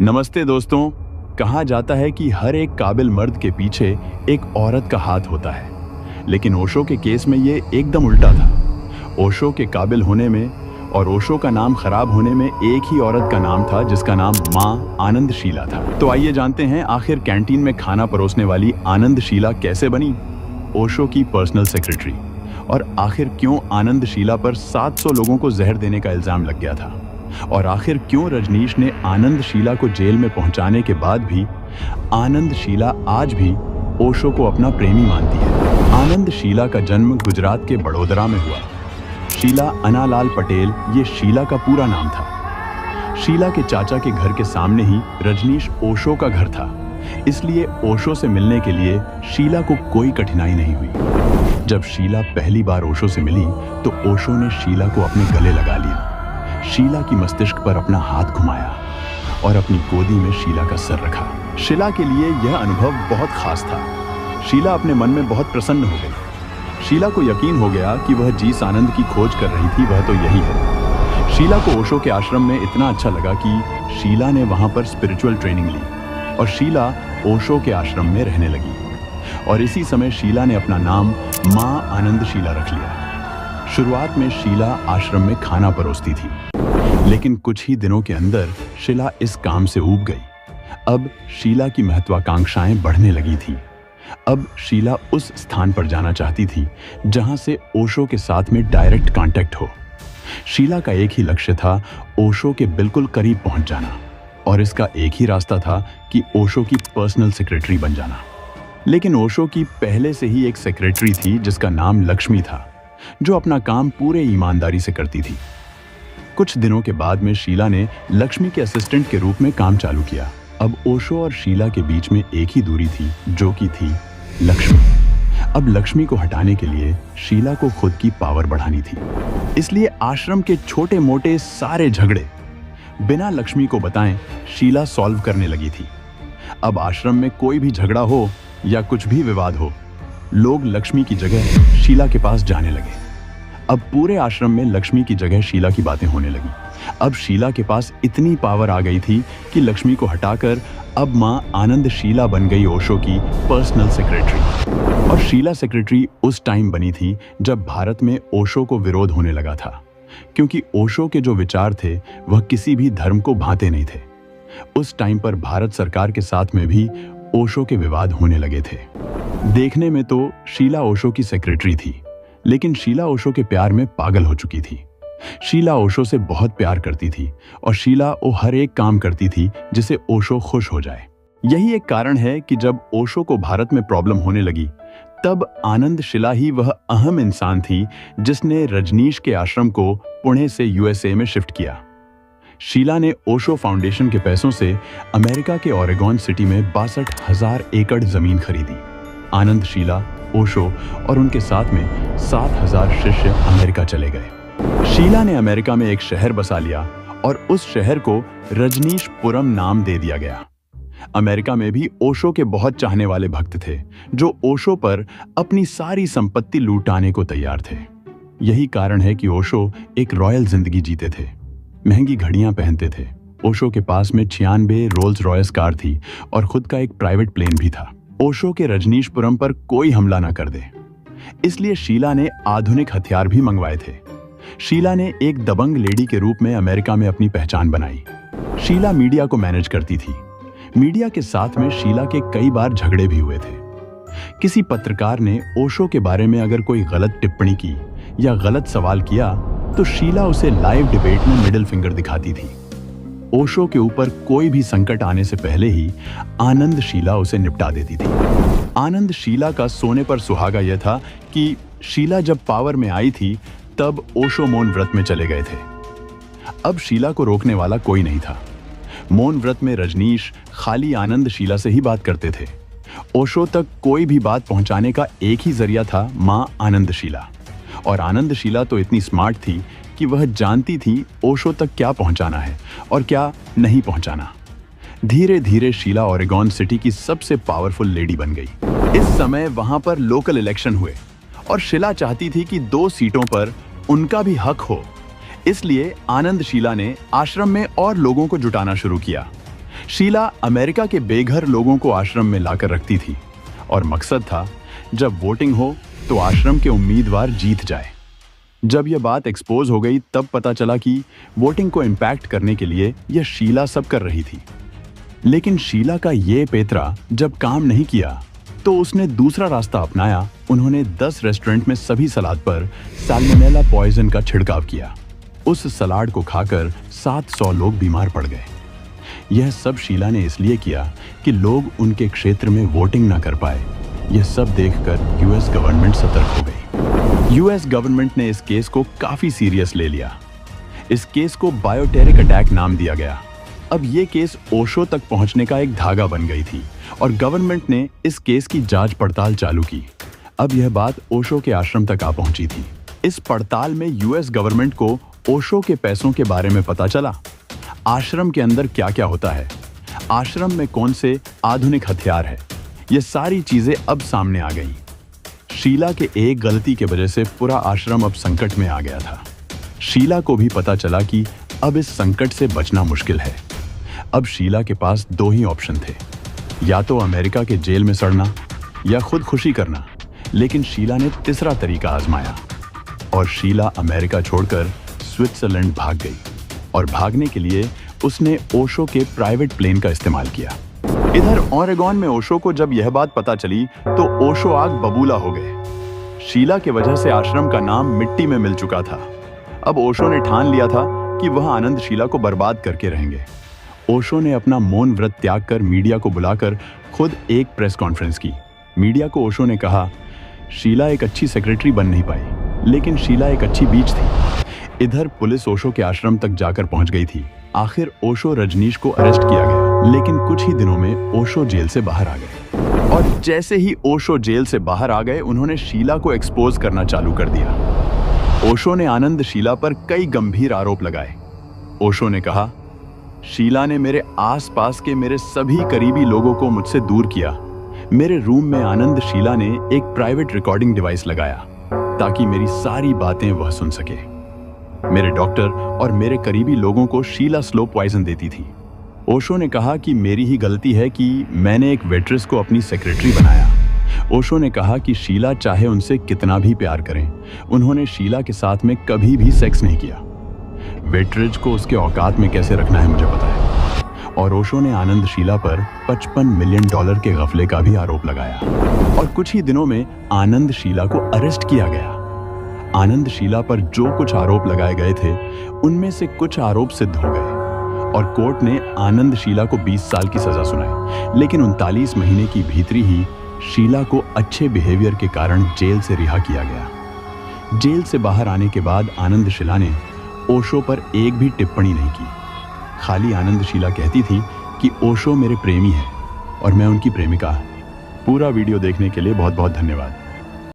नमस्ते दोस्तों। कहा जाता है कि हर एक काबिल मर्द के पीछे एक औरत का हाथ होता है, लेकिन ओशो के केस में ये एकदम उल्टा था। ओशो के काबिल होने में और ओशो का नाम खराब होने में एक ही औरत का नाम था, जिसका नाम माँ आनंदशीला था। तो आइए जानते हैं आखिर कैंटीन में खाना परोसने वाली आनंदशीला कैसे बनी ओशो की पर्सनल सेक्रेटरी, और आखिर क्यों आनंदशीला पर 700 लोगों को जहर देने का इल्जाम लग गया था, और आखिर क्यों रजनीश ने आनंदशीला को जेल में पहुंचाने के बाद भी आनंदशीला आज भी ओशो को अपना प्रेमी मानती है। आनंदशीला का जन्म गुजरात के बड़ोदरा में हुआ। शीला अनालाल पटेल ये शीला का पूरा नाम था। शीला के चाचा के घर के सामने ही रजनीश ओशो का घर था, इसलिए ओशो से मिलने के लिए शीला को कोई कठिनाई नहीं हुई। जब शीला पहली बार ओशो से मिली तो ओशो ने शीला को अपने गले लगा लिया, शीला की मस्तिष्क पर अपना हाथ घुमाया और अपनी गोदी में शीला का सर रखा। शीला के लिए यह अनुभव बहुत खास था। शीला अपने मन में बहुत प्रसन्न हो गई। शीला को यकीन हो गया कि वह जिस आनंद की खोज कर रही थी वह तो यही है। शीला को ओशो के आश्रम में इतना अच्छा लगा कि शीला ने वहां पर स्पिरिचुअल ट्रेनिंग ली और शीला ओशो के आश्रम में रहने लगी। और इसी समय शीला ने अपना नाम माँ आनंदशीला रख लिया। शुरुआत में शीला आश्रम में खाना परोसती थी, लेकिन कुछ ही दिनों के अंदर शीला इस काम से ऊब गई। अब शीला की महत्वाकांक्षाएं बढ़ने लगी थी। अब शीला उस स्थान पर जाना चाहती थी जहां से ओशो के साथ में डायरेक्ट कांटेक्ट हो। शीला का एक ही लक्ष्य था, ओशो के बिल्कुल करीब पहुंच जाना, और इसका एक ही रास्ता था कि ओशो की पर्सनल सेक्रेटरी बन जाना। लेकिन ओशो की पहले से ही एक सेक्रेटरी थी जिसका नाम लक्ष्मी था, जो अपना काम पूरे ईमानदारी से करती थी। कुछ दिनों के बाद में शीला ने लक्ष्मी के असिस्टेंट के रूप में काम चालू किया। अब ओशो और शीला के बीच में एक ही दूरी थी, जो कि थी लक्ष्मी। अब लक्ष्मी को हटाने के लिए शीला को खुद की पावर बढ़ानी थी, इसलिए आश्रम के छोटे मोटे सारे झगड़े बिना लक्ष्मी को बताएं शीला सॉल्व करने लगी थी। अब आश्रम में कोई भी झगड़ा हो या कुछ भी विवाद हो, लोग लक्ष्मी की जगह शीला के पास जाने लगे। अब पूरे आश्रम में लक्ष्मी की जगह शीला की बातें होने लगी। अब शीला के पास इतनी पावर आ गई थी कि लक्ष्मी को हटाकर अब माँ आनंदशीला बन गई ओशो की पर्सनल सेक्रेटरी। और शीला सेक्रेटरी उस टाइम बनी थी जब भारत में ओशो को विरोध होने लगा था, क्योंकि ओशो के जो विचार थे वह किसी भी धर्म को भाते नहीं थे। उस टाइम पर भारत सरकार के साथ में भी ओशो के विवाद होने लगे थे। देखने में तो शीला ओशो की सेक्रेटरी थी, लेकिन शीला ओशो के प्यार में पागल हो चुकी थी। शीला ओशो से बहुत प्यार करती थी और शीला वो हर एक काम करती थी जिससे ओशो खुश हो जाए। यही एक कारण है कि जब ओशो को भारत में प्रॉब्लम होने लगी, तब आनंदशीला ही वह अहम इंसान थी जिसने रजनीश के आश्रम को पुणे से यूएसए में शिफ्ट किया। शीला ने ओशो फाउंडेशन के पैसों से अमेरिका के ओरेगॉन सिटी में 62,000 एकड़ जमीन खरीदी। आनंदशीला, ओशो और उनके साथ में 7,000 शिष्य अमेरिका चले गए। शीला ने अमेरिका में एक शहर बसा लिया और उस शहर को रजनीशपुरम नाम दे दिया गया। अमेरिका में भी ओशो के बहुत चाहने वाले भक्त थे, जो ओशो पर अपनी सारी संपत्ति लूटाने को तैयार थे। यही कारण है कि ओशो एक रॉयल जिंदगी जीते थे, महंगी घड़ियां पहनते थे। ओशो के पास में 96 रोल्स रॉयस कार थी और खुद का एक प्राइवेट प्लेन भी था। ओशो के रजनीशपुरम पर कोई हमला ना कर दे, इसलिए शीला ने आधुनिक हथियार भी मंगवाए थे। शीला ने एक दबंग लेडी के रूप में अमेरिका में अपनी पहचान बनाई। शीला मीडिया को मैनेज करती थी। मीडिया के साथ में शीला के कई बार झगड़े भी हुए थे। किसी पत्रकार ने ओशो के बारे में अगर कोई गलत टिप्पणी की या गलत सवाल किया तो शीला उसे लाइव डिबेट में मिडिल फिंगर दिखाती थी। ओशो के ऊपर कोई भी संकट आने से पहले ही आनंदशीला उसे निपटा देती थी। आनंदशीला का सोने पर सुहागा यह था कि शीला जब पावर में आई थी तब ओशो मौन व्रत में चले गए थे। अब शीला को रोकने वाला कोई नहीं था। मौन व्रत में रजनीश खाली आनंदशीला से ही बात करते थे। ओशो तक कोई भी बात पहुंचाने का एक ही जरिया था, माँ आनंदशीला। और आनंदशीला तो इतनी स्मार्ट थी कि वह जानती थी ओशो तक क्या पहुंचाना है और क्या नहीं पहुंचाना। धीरे धीरे शीला ओरेगॉन सिटी की सबसे पावरफुल लेडी बन गई। इस समय वहां पर लोकल इलेक्शन हुए और शीला चाहती थी कि 2 सीटों पर उनका भी हक हो। इसलिए आनंदशीला ने आश्रम में और लोगों को जुटाना शुरू किया। शीला अमेरिका के बेघर लोगों को आश्रम में लाकर रखती थी और मकसद था जब वोटिंग हो तो आश्रम के उम्मीदवार जीत जाए। जब यह बात एक्सपोज हो गई तब पता चला कि वोटिंग को इम्पैक्ट करने के लिए यह शीला सब कर रही थी। लेकिन शीला का ये पेतरा जब काम नहीं किया तो उसने दूसरा रास्ता अपनाया। उन्होंने 10 रेस्टोरेंट में सभी सलाद पर सैल्मोनेला पॉइजन का छिड़काव किया। उस सलाद को खाकर 700 लोग बीमार पड़ गए। यह सब शीला ने इसलिए किया कि लोग उनके क्षेत्र में वोटिंग ना कर पाए। यह सब देखकर यूएस गवर्नमेंट सतर्क हो गई। यूएस गवर्नमेंट ने इस केस को काफी सीरियस ले लिया। इस केस को बायोटेरिक अटैक नाम दिया गया। अब यह केस ओशो तक पहुंचने का एक धागा बन गई थी और गवर्नमेंट ने इस केस की जांच पड़ताल चालू की। अब यह बात ओशो के आश्रम तक आ पहुंची थी। इस पड़ताल में यूएस गवर्नमेंट को ओशो के पैसों के बारे में पता चला। आश्रम के अंदर क्या क्या होता है, आश्रम में कौन से आधुनिक हथियार है, ये सारी चीजें अब सामने आ गई। शीला के एक गलती के वजह से पूरा आश्रम अब संकट में आ गया था। शीला को भी पता चला कि अब इस संकट से बचना मुश्किल है। अब शीला के पास 2 ही ऑप्शन थे, या तो अमेरिका के जेल में सड़ना या खुदकुशी करना। लेकिन शीला ने तीसरा तरीका आजमाया और शीला अमेरिका छोड़कर स्विट्जरलैंड भाग गई और भागने के लिए उसने ओशो के प्राइवेट प्लेन का इस्तेमाल किया। इधर ओरेगॉन में ओशो को जब यह बात पता चली तो ओशो आग बबूला हो गए। शीला के वजह से आश्रम का नाम मिट्टी में मिल चुका था। अब ओशो ने ठान लिया था कि वह आनंद शीला को बर्बाद करके रहेंगे। ओशो ने अपना मौन व्रत त्याग कर मीडिया को बुलाकर खुद एक प्रेस कॉन्फ्रेंस की। मीडिया को ओशो ने कहा, शीला एक अच्छी सेक्रेटरी बन नहीं पाई, लेकिन शीला एक अच्छी बीज थी। इधर पुलिस ओशो के आश्रम तक जाकर पहुंच गई थी। आखिर ओशो रजनीश को अरेस्ट किया गया, लेकिन कुछ ही दिनों में ओशो जेल से बाहर आ गए। और जैसे ही ओशो जेल से बाहर आ गए, उन्होंने शीला को एक्सपोज करना चालू कर दिया। ओशो ने आनंद शीला पर कई गंभीर आरोप लगाए। ओशो ने कहा, शीला ने मेरे आसपास के मेरे सभी करीबी लोगों को मुझसे दूर किया। मेरे रूम में आनंद शीला ने एक प्राइवेट रिकॉर्डिंग डिवाइस लगाया ताकि मेरी सारी बातें वह सुन सके। मेरे डॉक्टर और मेरे करीबी लोगों को शीला स्लो पॉइजन देती थी। ओशो ने कहा कि मेरी ही गलती है कि मैंने एक वेट्रेस को अपनी सेक्रेटरी बनाया। ओशो ने कहा कि शीला चाहे उनसे कितना भी प्यार करें, उन्होंने शीला के साथ में कभी भी सेक्स नहीं किया। वेट्रेज को उसके औकात में कैसे रखना है मुझे पता है। और ओशो ने आनंद शीला पर $55 मिलियन के गफले का भी आरोप लगाया। और कुछ ही दिनों में आनंद शीला को अरेस्ट किया गया। आनंद शीला पर जो कुछ आरोप लगाए गए थे उनमें से कुछ आरोप सिद्ध हो गए और कोर्ट ने आनंद शीला को 20 साल की सजा सुनाई। लेकिन 39 महीने की भीतरी ही शीला को अच्छे बिहेवियर के कारण जेल से रिहा किया गया। जेल से बाहर आने के बाद आनंद शीला ने ओशो पर एक भी टिप्पणी नहीं की। खाली आनंद शीला कहती थी कि ओशो मेरे प्रेमी है और मैं उनकी प्रेमिका। पूरा वीडियो देखने के लिए बहुत बहुत धन्यवाद।